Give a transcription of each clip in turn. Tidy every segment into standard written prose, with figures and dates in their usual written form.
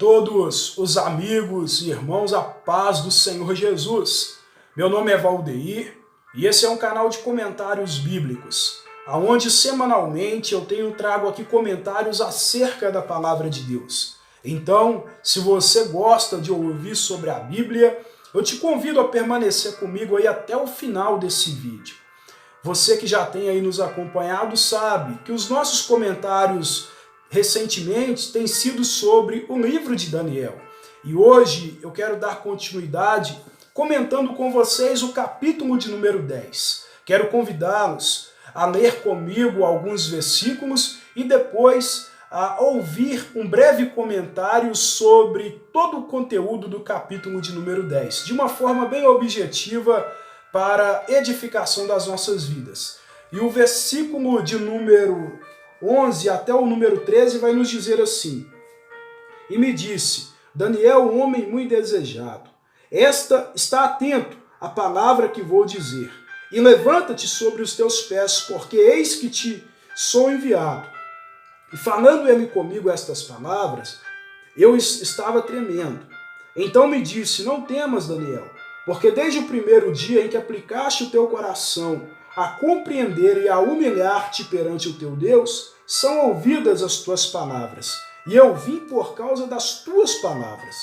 todos os amigos e irmãos, a paz do Senhor Jesus. Meu nome é Valdeir e esse é um canal de comentários bíblicos, onde semanalmente eu trago aqui comentários acerca da Palavra de Deus. Então, se você gosta de ouvir sobre a Bíblia, eu te convido a permanecer comigo aí até o final desse vídeo. Você que já tem aí nos acompanhado sabe que os nossos comentários recentemente têm sido sobre o livro de Daniel. E hoje eu quero dar continuidade comentando com vocês o capítulo de número 10. Quero convidá-los a ler comigo alguns versículos e depois a ouvir um breve comentário sobre todo o conteúdo do capítulo de número 10, de uma forma bem objetiva para edificação das nossas vidas. E o versículo de número 11 até o número 13 vai nos dizer assim: E me disse, Daniel, um homem muito desejado, está atento à palavra que vou dizer, e levanta-te sobre os teus pés, porque eis que te sou enviado. E falando ele comigo estas palavras, eu estava tremendo. Então me disse, não temas, Daniel, porque desde o primeiro dia em que aplicaste o teu coração a compreender e a humilhar-te perante o teu Deus, são ouvidas as tuas palavras. E eu vim por causa das tuas palavras.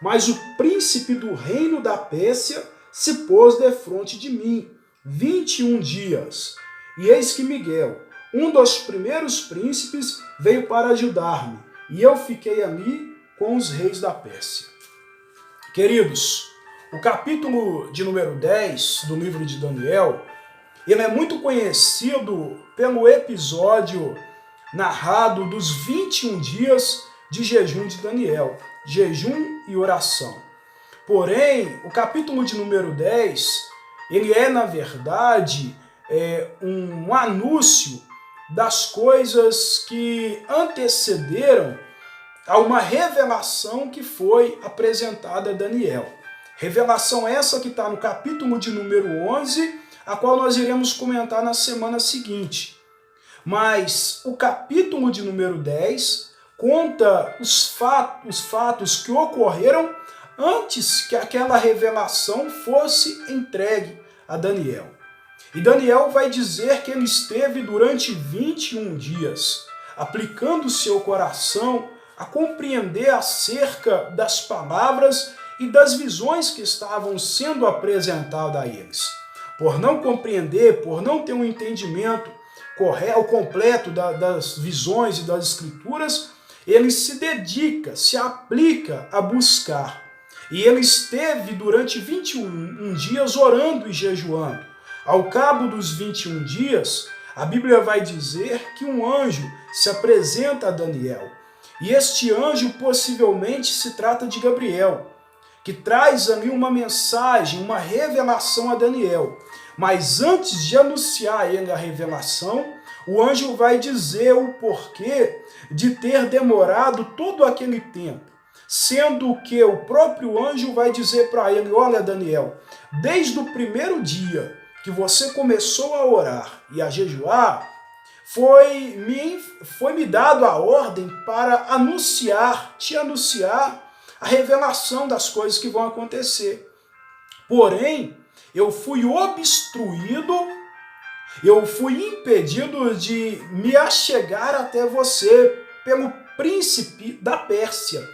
Mas o príncipe do reino da Pérsia se pôs defronte de mim 21 dias. E eis que Miguel, um dos primeiros príncipes, veio para ajudar-me. E eu fiquei ali com os reis da Pérsia. Queridos, o capítulo de número 10 do livro de Daniel, ele é muito conhecido pelo episódio narrado dos 21 dias de jejum de Daniel, jejum e oração. Porém, o capítulo de número 10, ele é, na verdade, um anúncio das coisas que antecederam a uma revelação que foi apresentada a Daniel. Revelação essa que está no capítulo de número 11, a qual nós iremos comentar na semana seguinte. Mas o capítulo de número 10 conta os fatos que ocorreram antes que aquela revelação fosse entregue a Daniel. E Daniel vai dizer que ele esteve durante 21 dias, aplicando seu coração a compreender acerca das palavras e das visões que estavam sendo apresentadas a eles. Por não compreender, por não ter um entendimento correto, completo das visões e das escrituras, ele se dedica, se aplica a buscar. E ele esteve durante 21 dias orando e jejuando. Ao cabo dos 21 dias, a Bíblia vai dizer que um anjo se apresenta a Daniel. E este anjo possivelmente se trata de Gabriel, que traz ali uma mensagem, uma revelação a Daniel. Mas antes de anunciar a ele a revelação, o anjo vai dizer o porquê de ter demorado todo aquele tempo. Sendo que o próprio anjo vai dizer para ele, olha Daniel, desde o primeiro dia que você começou a orar e a jejuar, foi-me dado a ordem para te anunciar a revelação das coisas que vão acontecer. Porém, eu fui obstruído, eu fui impedido de me achegar até você pelo príncipe da Pérsia.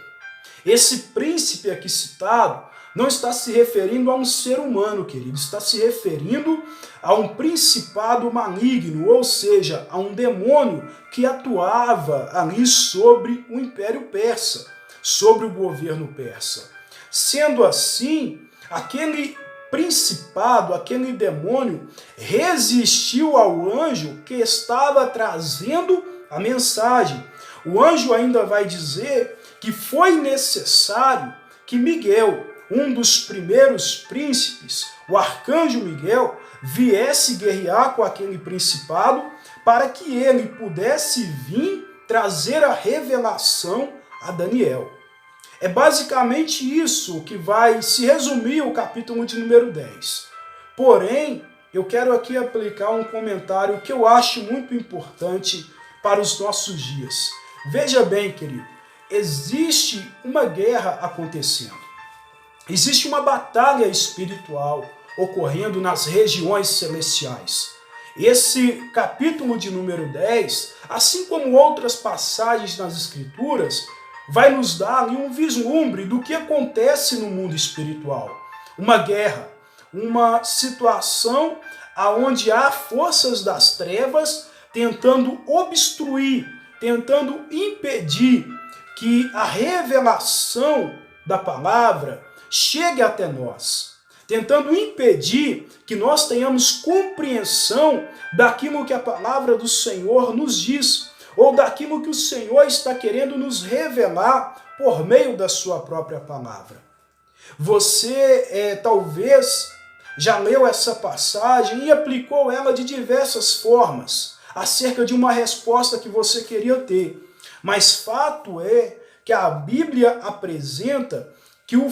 Esse príncipe aqui citado não está se referindo a um ser humano, querido, está se referindo a um principado maligno, ou seja, a um demônio que atuava ali sobre o Império Persa, sobre o governo persa. Sendo assim, aquele principado, aquele demônio, resistiu ao anjo que estava trazendo a mensagem. O anjo ainda vai dizer que foi necessário que Miguel, um dos primeiros príncipes, o arcanjo Miguel, viesse guerrear com aquele principado para que ele pudesse vir trazer a revelação a Daniel. É basicamente isso que vai se resumir o capítulo de número 10. Porém, eu quero aqui aplicar um comentário que eu acho muito importante para os nossos dias. Veja bem, querido, existe uma guerra acontecendo. Existe uma batalha espiritual ocorrendo nas regiões celestiais. Esse capítulo de número 10, assim como outras passagens nas Escrituras, vai nos dar ali um vislumbre do que acontece no mundo espiritual. Uma guerra, uma situação onde há forças das trevas tentando obstruir, tentando impedir que a revelação da palavra chegue até nós, tentando impedir que nós tenhamos compreensão daquilo que a palavra do Senhor nos diz, ou daquilo que o Senhor está querendo nos revelar por meio da sua própria palavra. Você talvez já leu essa passagem e aplicou ela de diversas formas acerca de uma resposta que você queria ter. Mas fato é que a Bíblia apresenta que o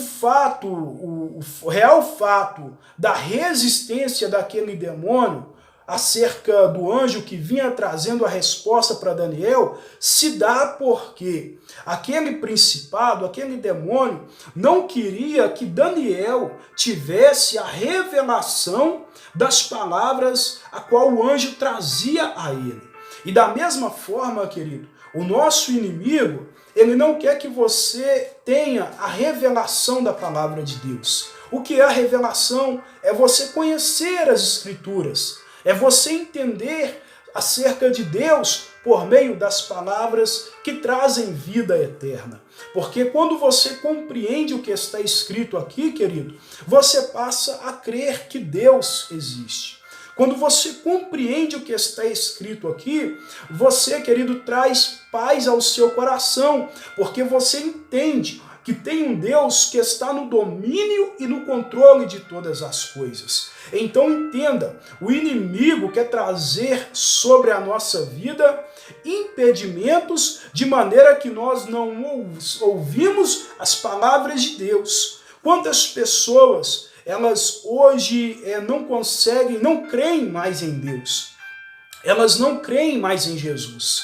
real fato da resistência daquele demônio acerca do anjo que vinha trazendo a resposta para Daniel, se dá porque aquele principado, aquele demônio, não queria que Daniel tivesse a revelação das palavras a qual o anjo trazia a ele. E da mesma forma, querido, o nosso inimigo, ele não quer que você tenha a revelação da palavra de Deus. O que é a revelação? É você conhecer as Escrituras. É você entender acerca de Deus por meio das palavras que trazem vida eterna. Porque quando você compreende o que está escrito aqui, querido, você passa a crer que Deus existe. Quando você compreende o que está escrito aqui, você, querido, traz paz ao seu coração, porque você entende que tem um Deus que está no domínio e no controle de todas as coisas. Então entenda, o inimigo quer trazer sobre a nossa vida impedimentos de maneira que nós não ouvimos as palavras de Deus. Quantas pessoas, elas hoje não conseguem, não creem mais em Deus. Elas não creem mais em Jesus.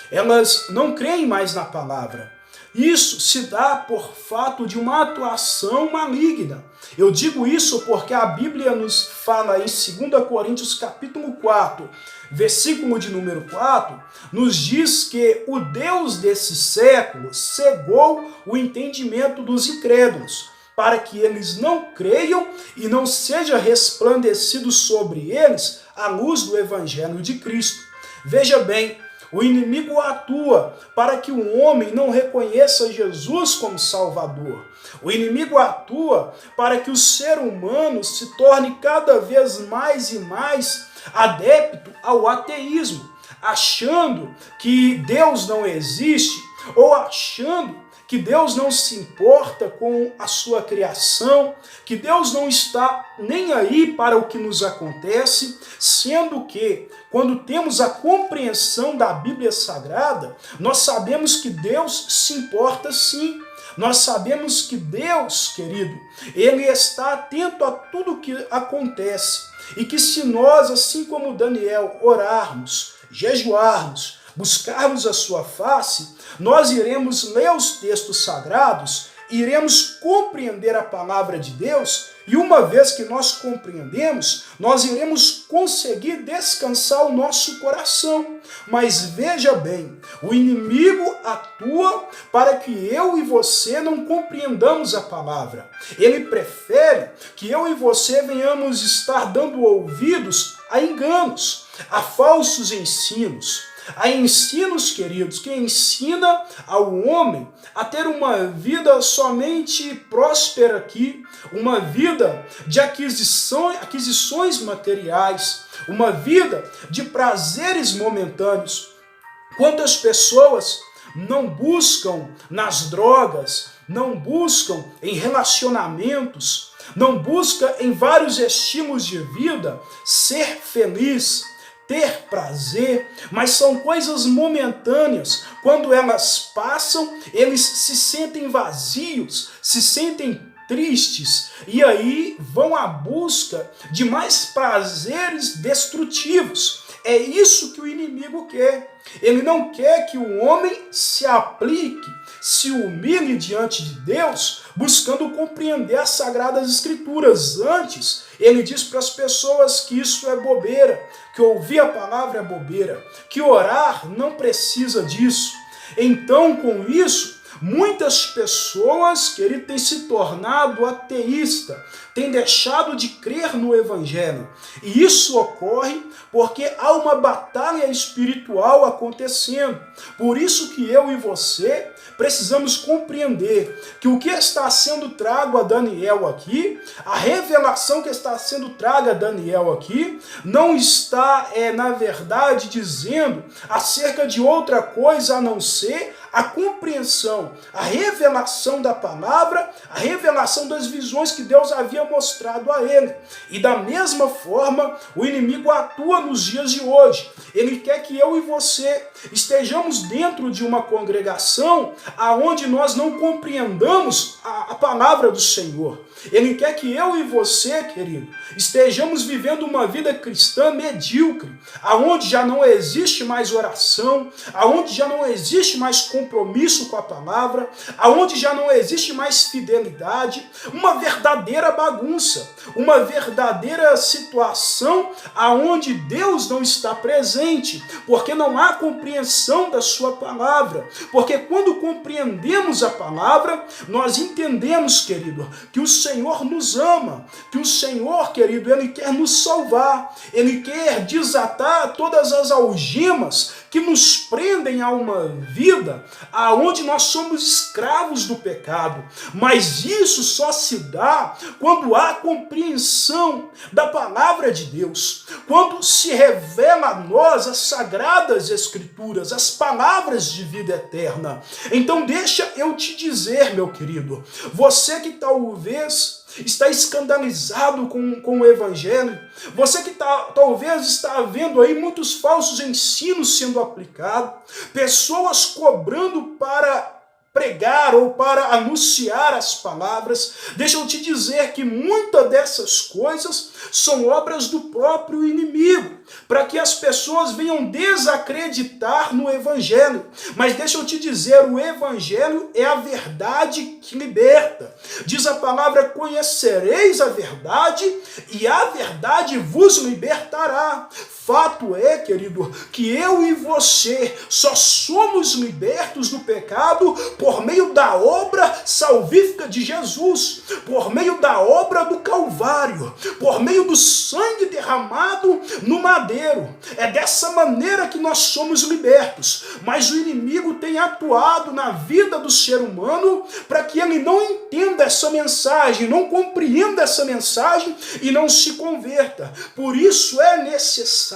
Elas não creem mais na palavra. Isso se dá por fato de uma atuação maligna. Eu digo isso porque a Bíblia nos fala em 2 Coríntios capítulo 4, versículo de número 4, nos diz que o Deus desse século cegou o entendimento dos incrédulos, para que eles não creiam e não seja resplandecido sobre eles a luz do Evangelho de Cristo. Veja bem, o inimigo atua para que o homem não reconheça Jesus como Salvador. O inimigo atua para que o ser humano se torne cada vez mais e mais adepto ao ateísmo, achando que Deus não existe ou achando que Deus não se importa com a sua criação, que Deus não está nem aí para o que nos acontece, sendo que, quando temos a compreensão da Bíblia Sagrada, nós sabemos que Deus se importa sim. Nós sabemos que Deus, querido, Ele está atento a tudo o que acontece. E que se nós, assim como Daniel, orarmos, jejuarmos, buscarmos a sua face, nós iremos ler os textos sagrados, iremos compreender a palavra de Deus, e uma vez que nós compreendemos, nós iremos conseguir descansar o nosso coração. Mas veja bem, o inimigo atua para que eu e você não compreendamos a palavra. Ele prefere que eu e você venhamos estar dando ouvidos a enganos, a falsos ensinos. Há ensinos, queridos, que ensina ao homem a ter uma vida somente próspera aqui, uma vida de aquisições materiais, uma vida de prazeres momentâneos. Quantas pessoas não buscam nas drogas, não buscam em relacionamentos, não buscam em vários estímulos de vida ser feliz, ter prazer, mas são coisas momentâneas. Quando elas passam, eles se sentem vazios, se sentem tristes, e aí vão à busca de mais prazeres destrutivos. É isso que o inimigo quer. Ele não quer que o homem se aplique, se humilhe diante de Deus, buscando compreender as Sagradas Escrituras. Antes, ele diz para as pessoas que isso é bobeira, que ouvir a palavra é bobeira, que orar não precisa disso. Então, com isso, muitas pessoas, querido, têm se tornado ateísta, têm deixado de crer no Evangelho. E isso ocorre porque há uma batalha espiritual acontecendo. Por isso que eu e você precisamos compreender que o que está sendo trago a Daniel aqui, a revelação que está sendo traga a Daniel aqui, não está, na verdade, dizendo acerca de outra coisa a não ser a compreensão, a revelação da palavra, a revelação das visões que Deus havia mostrado a ele. E da mesma forma, o inimigo atua nos dias de hoje. Ele quer que eu e você estejamos dentro de uma congregação aonde nós não compreendamos a palavra do Senhor. Ele quer que eu e você, querido, estejamos vivendo uma vida cristã medíocre, aonde já não existe mais oração, aonde já não existe mais compromisso com a palavra, aonde já não existe mais fidelidade, uma verdadeira bagunça, uma verdadeira situação aonde Deus não está presente, porque não há compreensão da sua palavra, porque quando compreendemos a palavra, nós entendemos, querido, que o Senhor nos ama, que o Senhor, querido, Ele quer nos salvar, Ele quer desatar todas as algemas que nos prendem a uma vida aonde nós somos escravos do pecado. Mas isso só se dá quando há compreensão da palavra de Deus, quando se revela a nós as sagradas escrituras, as palavras de vida eterna. Então deixa eu te dizer, meu querido, você que talvez está escandalizado com o Evangelho, você que talvez está vendo aí muitos falsos ensinos sendo aplicados, pessoas cobrando para pregar ou para anunciar as palavras, deixa eu te dizer que muitas dessas coisas são obras do próprio inimigo, para que as pessoas venham desacreditar no Evangelho. Mas deixa eu te dizer, o Evangelho é a verdade que liberta. Diz a palavra, conhecereis a verdade e a verdade vos libertará. Fato é, querido, que eu e você só somos libertos do pecado por meio da obra salvífica de Jesus, por meio da obra do Calvário, por meio do sangue derramado no madeiro. É dessa maneira que nós somos libertos. Mas o inimigo tem atuado na vida do ser humano para que ele não entenda essa mensagem, não compreenda essa mensagem e não se converta. Por isso é necessário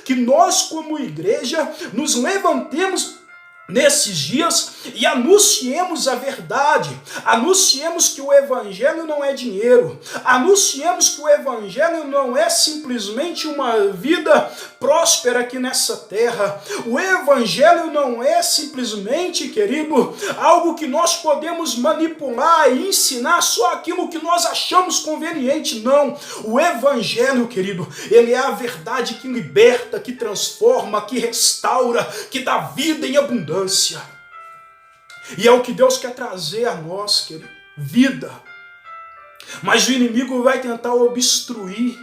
que nós, como igreja, nos levantemos nesses dias e anunciemos a verdade, anunciemos que o Evangelho não é dinheiro, anunciemos que o Evangelho não é simplesmente uma vida próspera aqui nessa terra, o Evangelho não é simplesmente, querido, algo que nós podemos manipular e ensinar só aquilo que nós achamos conveniente, não. O Evangelho, querido, ele é a verdade que liberta, que transforma, que restaura, que dá vida em abundância. E é o que Deus quer trazer a nós, querido, vida. Mas o inimigo vai tentar obstruir.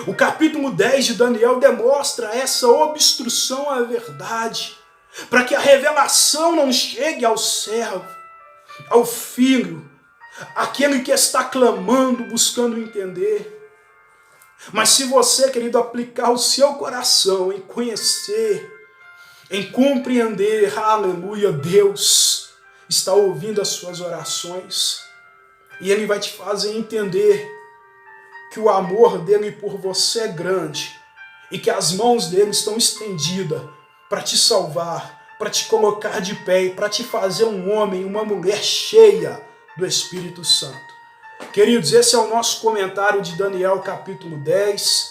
O capítulo 10 de Daniel demonstra essa obstrução à verdade, para que a revelação não chegue ao servo, ao filho, aquele que está clamando, buscando entender. Mas se você, querido, aplicar o seu coração em conhecer, em compreender, aleluia, Deus está ouvindo as suas orações e Ele vai te fazer entender que o amor dele por você é grande e que as mãos dele estão estendidas para te salvar, para te colocar de pé e para te fazer um homem, uma mulher cheia do Espírito Santo. Queridos, esse é o nosso comentário de Daniel capítulo 10.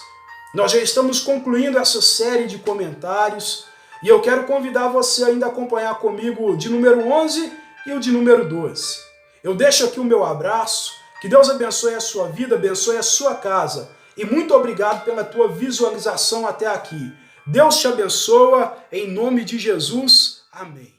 Nós já estamos concluindo essa série de comentários. E eu quero convidar você ainda a acompanhar comigo o de número 11 e o de número 12. Eu deixo aqui o meu abraço, que Deus abençoe a sua vida, abençoe a sua casa. E muito obrigado pela tua visualização até aqui. Deus te abençoa, em nome de Jesus. Amém.